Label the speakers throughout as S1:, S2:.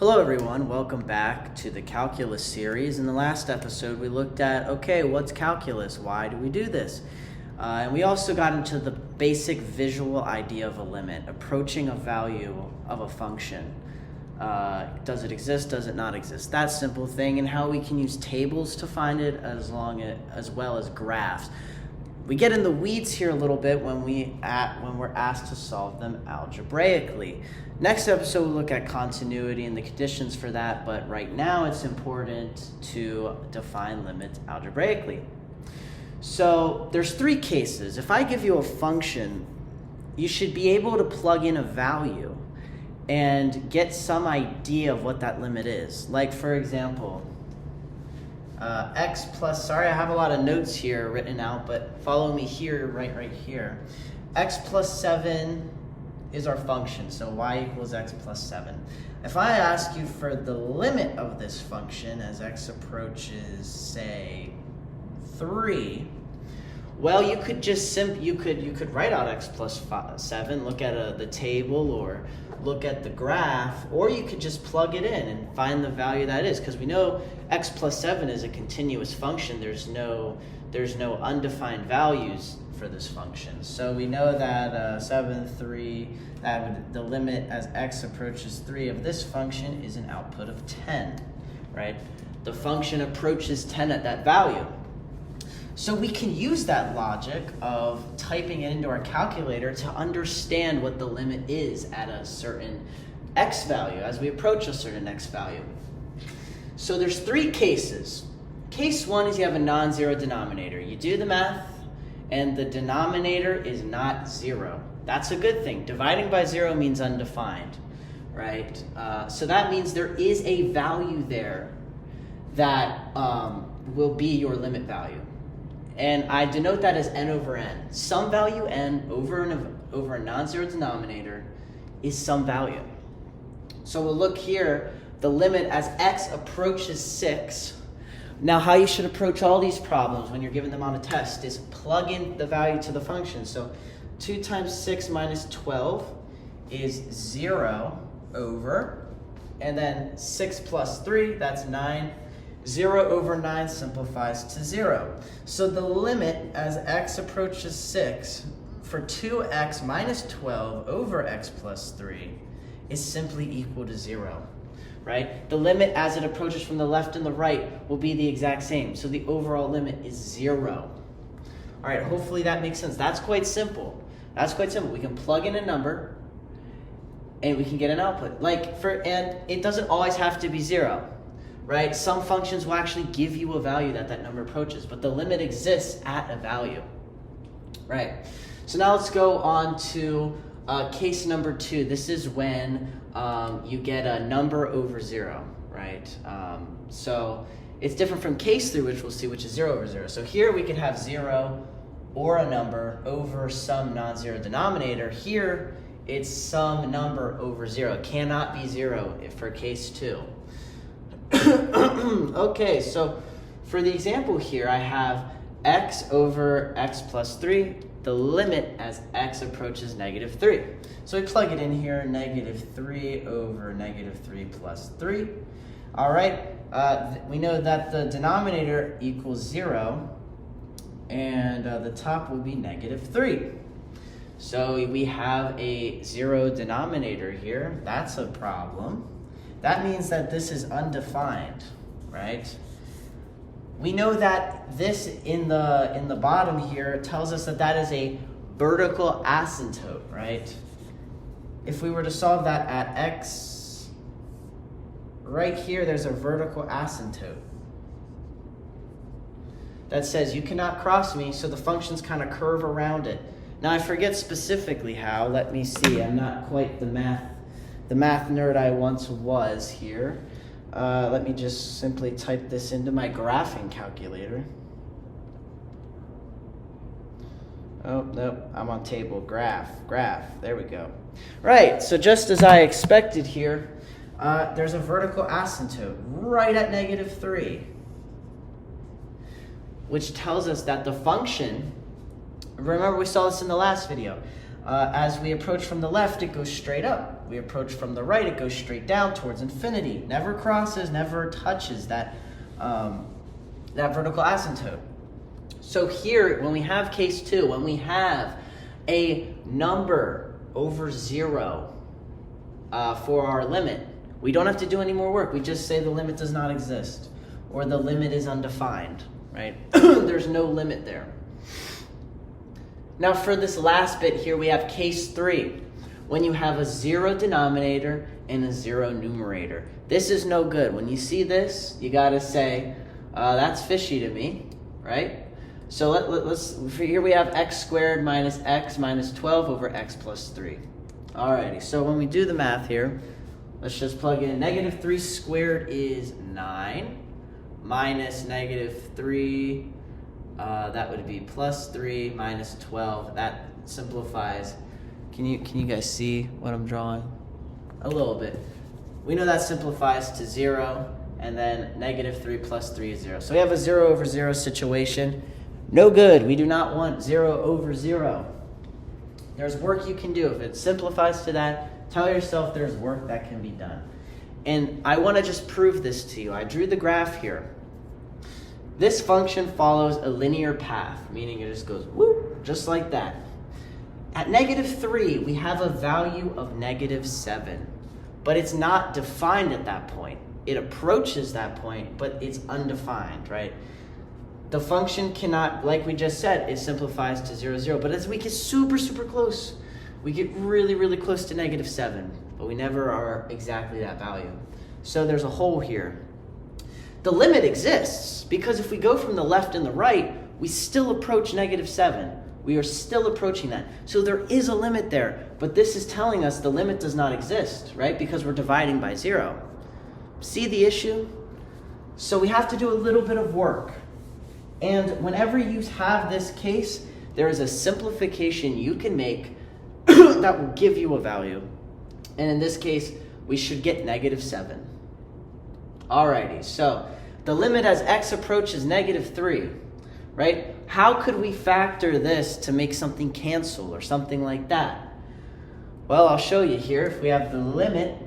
S1: Hello everyone, welcome back to the calculus series. In the last episode we looked at, okay, what's calculus? Why do we do this? And we also got into the basic visual idea of a limit, approaching a value of a function. Does it exist, does it not exist? That simple thing, and how we can use tables to find it as well as graphs. We get in the weeds here a little bit when we're asked to solve them algebraically. Next episode, we'll look at continuity and the conditions for that, but right now it's important to define limits algebraically. So there's three cases. If I give you a function, you should be able to plug in a value and get some idea of what that limit is. Like, for example, x plus, sorry, I have a lot of notes here written out, but follow me here, right here. X plus 7 is our function, so y equals x plus 7. If I ask you for the limit of this function as x approaches, say, 3, well, you could just you could write out x plus 7, look at the table or look at the graph, or you could just plug it in and find the value that is, because we know x plus 7 is a continuous function. There's no undefined values for this function. So we know that 7, 3, the limit as x approaches 3 of this function is an output of 10, right? The function approaches 10 at that value. So we can use that logic of typing it into our calculator to understand what the limit is at a certain x value as we approach a certain x value. So there's three cases. Case one is you have a non-zero denominator. You do the math and the denominator is not 0. That's a good thing. Dividing by 0 means undefined, right? So that means there is a value there that will be your limit value. And I denote that as n over n. Some value n over a non-zero denominator is some value. So we'll look here, the limit as x approaches 6. Now how you should approach all these problems when you're given them on a test is plug in the value to the function. So 2 times 6 minus 12 is 0 over, and then 6 plus 3, that's 9. 0 over 9 simplifies to 0. So the limit as x approaches 6 for 2x minus 12 over x plus 3 is simply equal to 0, right? The limit as it approaches from the left and the right will be the exact same. So the overall limit is 0. All right, hopefully that makes sense. That's quite simple. We can plug in a number and we can get an output. And it doesn't always have to be 0. Right? Some functions will actually give you a value that number approaches, but the limit exists at a value. Right? So now let's go on to case number 2. This is when you get a number over 0, right? So it's different from case 3, which we'll see, which is 0 over 0. So here we can have 0 or a number over some non-zero denominator. Here it's some number over 0. It cannot be 0 for case 2. Okay, so for the example here, I have x over x plus 3, the limit as x approaches negative 3. So we plug it in here, negative 3 over negative 3 plus 3. All right, we know that the denominator equals 0, and the top will be negative 3. So we have a 0 denominator here. That's a problem. That means that this is undefined, right? We know that this in the bottom here tells us that is a vertical asymptote, right? If we were to solve that at x, right here there's a vertical asymptote that says you cannot cross me, so the functions kind of curve around it. Now I forget specifically how. Let me see. I'm not quite the math nerd I once was here. Let me just simply type this into my graphing calculator. Oh, no, I'm on table, graph, there we go. Right, so just as I expected here, there's a vertical asymptote right at negative 3, which tells us that the function, remember we saw this in the last video, As we approach from the left, it goes straight up. We approach from the right, it goes straight down towards infinity. Never crosses, never touches that vertical asymptote. So here, when we have case 2, when we have a number over 0 for our limit, we don't have to do any more work. We just say the limit does not exist, or the limit is undefined, right? There's no limit there. Now for this last bit here, we have case 3, when you have a 0 denominator and a 0 numerator. This is no good. When you see this, you gotta say, that's fishy to me, right? So let's here we have x squared minus x minus 12 over x plus 3. Alrighty, so when we do the math here, let's just plug in negative 3 squared is 9, minus negative 3, that would be plus 3, minus 12. That simplifies. Can you guys see what I'm drawing? A little bit. We know that simplifies to 0, and then negative 3 plus 3 is 0. So we have a 0 over 0 situation. No good. We do not want 0 over 0. There's work you can do. If it simplifies to that, tell yourself there's work that can be done. And I want to just prove this to you. I drew the graph here. This function follows a linear path, meaning it just goes whoop, just like that. At negative 3, we have a value of negative 7, but it's not defined at that point. It approaches that point, but it's undefined, right? The function cannot, like we just said, it simplifies to 0, 0. But as we get super, super close, we get really, really close to negative 7, but we never are exactly that value. So there's a hole here. The limit exists because if we go from the left and the right, we still approach negative 7. We are still approaching that. So there is a limit there, but this is telling us the limit does not exist, right? Because we're dividing by 0. See the issue? So we have to do a little bit of work. And whenever you have this case, there is a simplification you can make that will give you a value. And in this case, we should get negative 7. Alrighty, so the limit as x approaches negative 3, right? How could we factor this to make something cancel or something like that? Well, I'll show you here. If we have the limit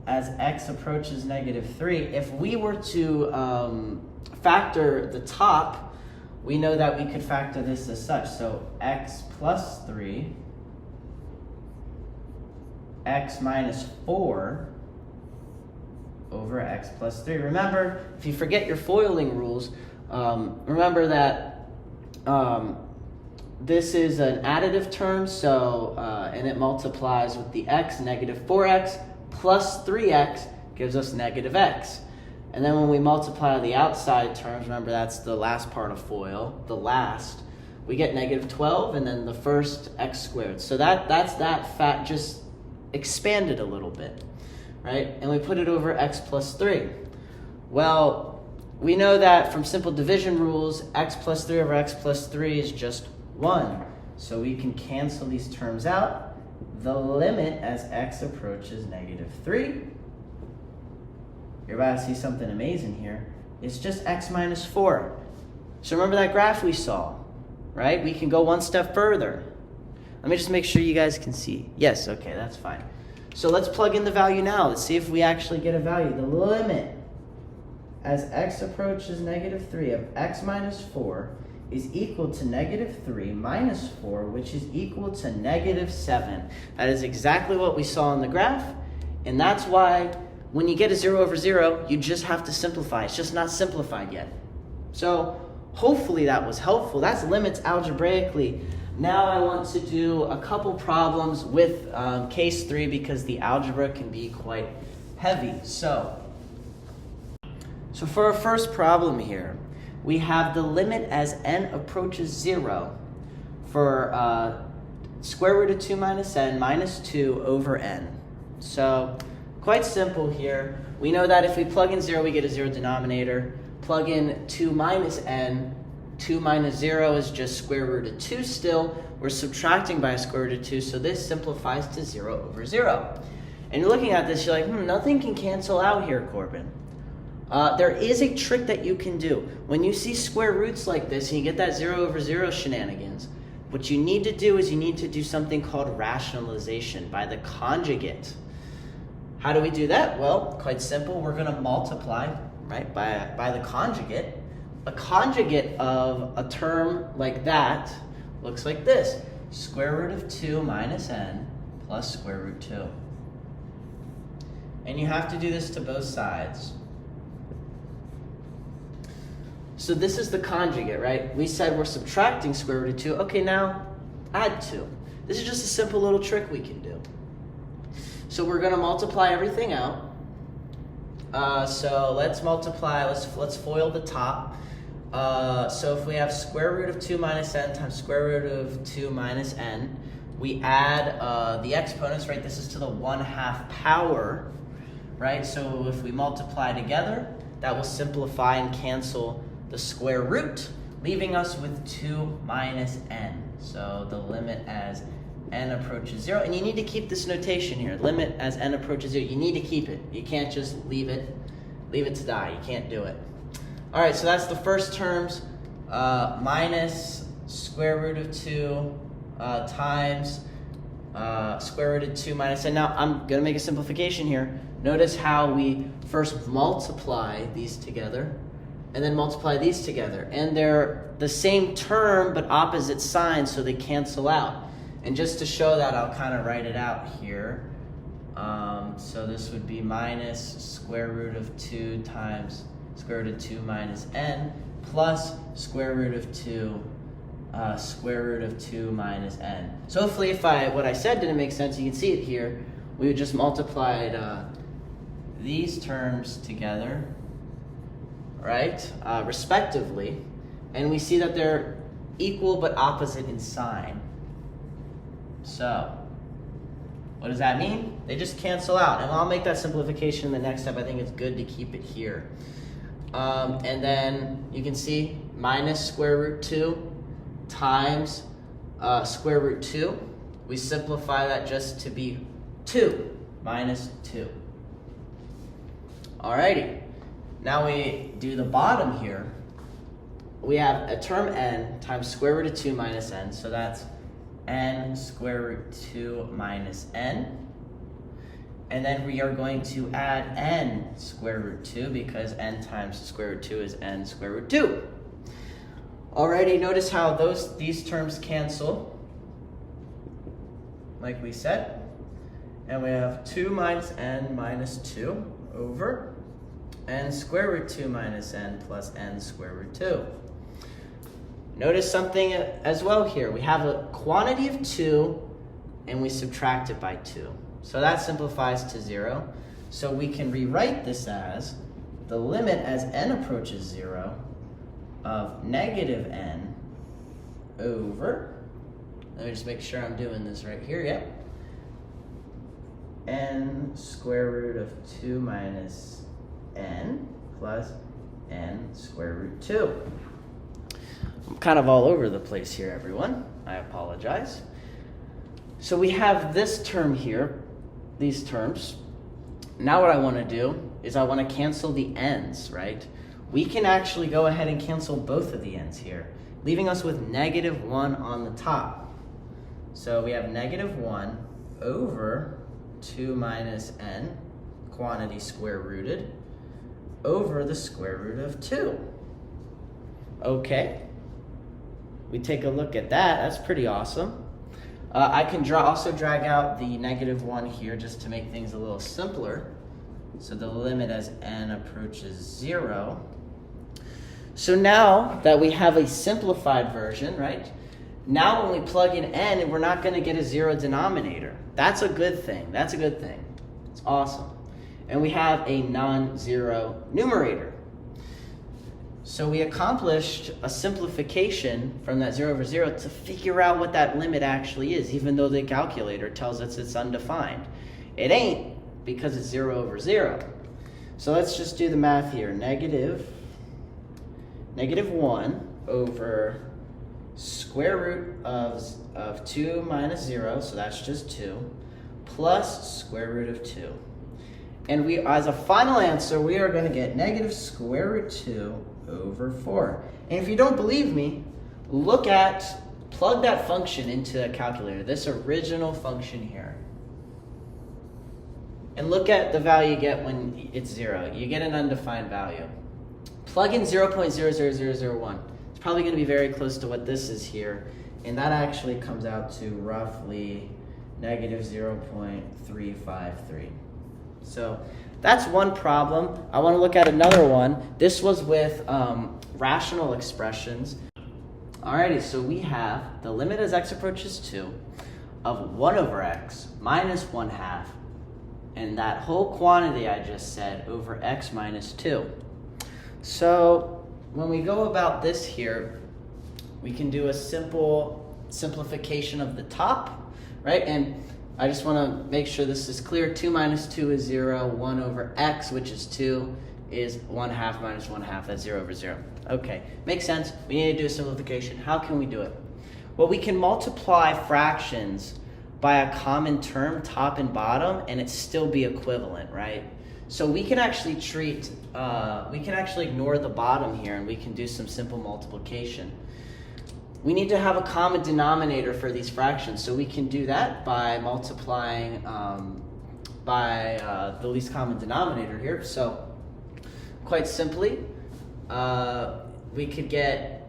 S1: as x approaches negative 3, if we were to factor the top, we know that we could factor this as such. So x plus 3, x minus 4 over x plus 3. Remember, if you forget your foiling rules, remember that this is an additive term, so and it multiplies with the x. Negative 4x plus 3x gives us negative x. And then when we multiply the outside terms, remember that's the last part of FOIL, the last, we get negative 12 and then the first x squared. So that's that fact just expanded a little bit, right? And we put it over x plus 3. Well, we know that from simple division rules, x plus 3 over x plus 3 is just 1. So we can cancel these terms out. The limit as x approaches negative 3, you're about to see something amazing here. It's just x minus 4. So remember that graph we saw, right? We can go one step further. Let me just make sure you guys can see. Yes, okay, that's fine. So let's plug in the value now. Let's see if we actually get a value. The limit as x approaches negative 3 of x minus 4 is equal to negative 3 minus 4, which is equal to negative 7. That is exactly what we saw in the graph, and that's why when you get a 0 over 0, you just have to simplify. It's just not simplified yet. So hopefully that was helpful. That's limits algebraically. Now I want to do a couple problems with case 3 because the algebra can be quite heavy. So for our first problem here, we have the limit as n approaches 0 for square root of 2 minus n minus 2 over n. So quite simple here. We know that if we plug in 0, we get a 0 denominator. Plug in 2 minus n. 2 minus 0 is just square root of 2 still. We're subtracting by a square root of 2, so this simplifies to 0 over 0. And you're looking at this, you're like, nothing can cancel out here, Corbin. There is a trick that you can do. When you see square roots like this and you get that 0 over 0 shenanigans, what you need to do is you need to do something called rationalization by the conjugate. How do we do that? Well, quite simple. We're going to multiply, right, by the conjugate. A conjugate of a term like that looks like this. Square root of 2 minus n plus square root 2. And you have to do this to both sides. So this is the conjugate, right? We said we're subtracting square root of 2. Okay, now add 2. This is just a simple little trick we can do. So we're going to multiply everything out. So let's multiply, let's FOIL the top. So if we have square root of 2 minus n times square root of 2 minus n, we add the exponents, right? This is to the 1/2 power, right? So if we multiply together, that will simplify and cancel the square root, leaving us with 2 minus n. So the limit as n approaches 0. And you need to keep this notation here. Limit as n approaches 0. You need to keep it. You can't just leave it to die. You can't do it. All right, so that's the first terms, minus square root of 2 times square root of 2 minus n. Now, I'm going to make a simplification here. Notice how we first multiply these together and then multiply these together. And they're the same term but opposite signs, so they cancel out. And just to show that, I'll kind of write it out here. So this would be minus square root of 2 times square root of 2 minus n plus square root of 2 minus n. So hopefully if what I said didn't make sense, you can see it here. We just multiplied these terms together, right, respectively, and we see that they're equal but opposite in sign. So what does that mean? They just cancel out, and I'll make that simplification in the next step. I think it's good to keep it here. And then you can see minus square root 2 times square root 2. We simplify that just to be 2 minus 2. Alrighty, now we do the bottom here. We have a term n times square root of 2 minus n, so that's n square root 2 minus n. And then we are going to add n square root 2 because n times square root 2 is n square root 2. Alrighty, notice how these terms cancel, like we said. And we have 2 minus n minus 2 over n square root 2 minus n plus n square root 2. Notice something as well here. We have a quantity of 2 and we subtract it by 2. So that simplifies to 0. So we can rewrite this as the limit as n approaches 0 of negative n over, let me just make sure I'm doing this right here, yep, n square root of 2 minus n plus n square root 2. I'm kind of all over the place here, everyone. I apologize. So we have this term here, these terms. Now what I want to do is I want to cancel the n's, right? We can actually go ahead and cancel both of the n's here, leaving us with negative 1 on the top. So we have negative 1 over 2 minus n, quantity square rooted, over the square root of 2. Okay. We take a look at that. That's pretty awesome. I can also drag out the negative 1 here just to make things a little simpler. So the limit as n approaches 0. So now that we have a simplified version, right? Now when we plug in n, we're not going to get a 0 denominator. That's a good thing. That's a good thing. It's awesome. And we have a non-zero numerator. So we accomplished a simplification from that 0 over 0 to figure out what that limit actually is, even though the calculator tells us it's undefined. It ain't, because it's 0 over 0. So let's just do the math here. Negative 1 over square root of 2 minus 0, so that's just 2, plus square root of 2. And we, as a final answer, we are going to get negative square root 2 over 4. And if you don't believe me, look at plug that function into a calculator, this original function here. And look at the value you get when it's 0. You get an undefined value. Plug in 0.00001. It's probably going to be very close to what this is here. And that actually comes out to roughly negative 0.353. So that's one problem. I want to look at another one. This was with rational expressions. Alrighty, so we have the limit as x approaches 2 of 1 over x minus 1/2, and that whole quantity I just said over x minus 2. So when we go about this here, we can do a simple simplification of the top, right? And I just want to make sure this is clear. 2 minus 2 is 0. 1 over x, which is 2, is 1/2 minus 1/2. That's 0 over 0. Okay, makes sense. We need to do a simplification. How can we do it? Well, we can multiply fractions by a common term, top and bottom, and it still be equivalent, right? So we can actually ignore the bottom here, and we can do some simple multiplication. We need to have a common denominator for these fractions, so we can do that by multiplying by the least common denominator here. So quite simply, we could get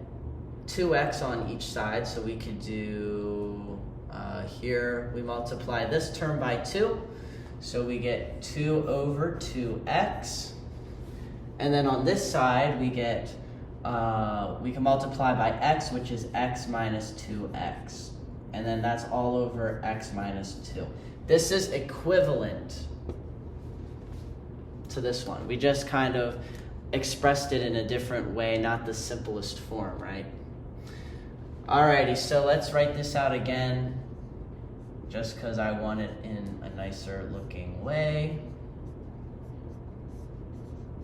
S1: 2x on each side, so we could do, here we multiply this term by 2, so we get 2 over 2x, and then on this side we get, we can multiply by x, which is x minus 2x, and then that's all over x minus 2. This is equivalent to this one. We just kind of expressed it in a different way, not the simplest form, right? Alrighty, so let's write this out again, just because I want it in a nicer looking way.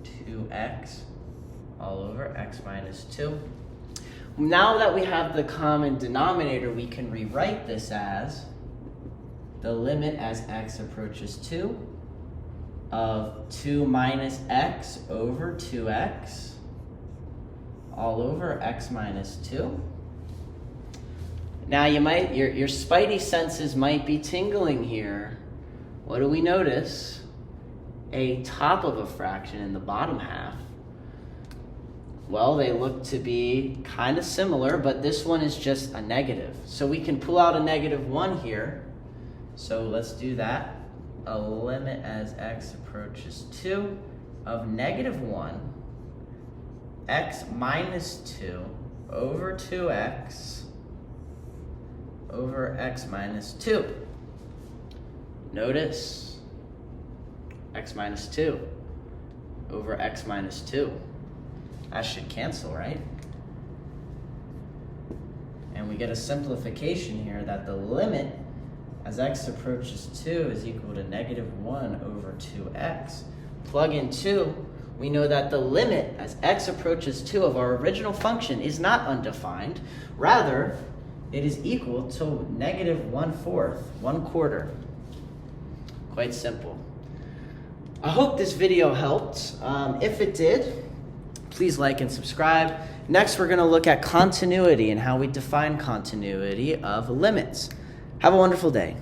S1: 2x all over x minus 2. Now that we have the common denominator, we can rewrite this as the limit as x approaches 2 of 2 minus x over 2x all over x minus 2. Now your spidey senses might be tingling here. What do we notice? A top of a fraction in the bottom half. Well, they look to be kind of similar, but this one is just a negative. So we can pull out a -1 here. So let's do that. A limit as x approaches 2 of -1 x minus 2 over 2x over x minus 2. Notice x minus 2 over x minus 2. That should cancel, right? And we get a simplification here that the limit as x approaches 2 is equal to -1 over 2x. Plug in 2, we know that the limit as x approaches 2 of our original function is not undefined. Rather, it is equal to -1/4, 1/4. Quite simple. I hope this video helped. If it did, please like and subscribe. Next, we're going to look at continuity and how we define continuity of limits. Have a wonderful day.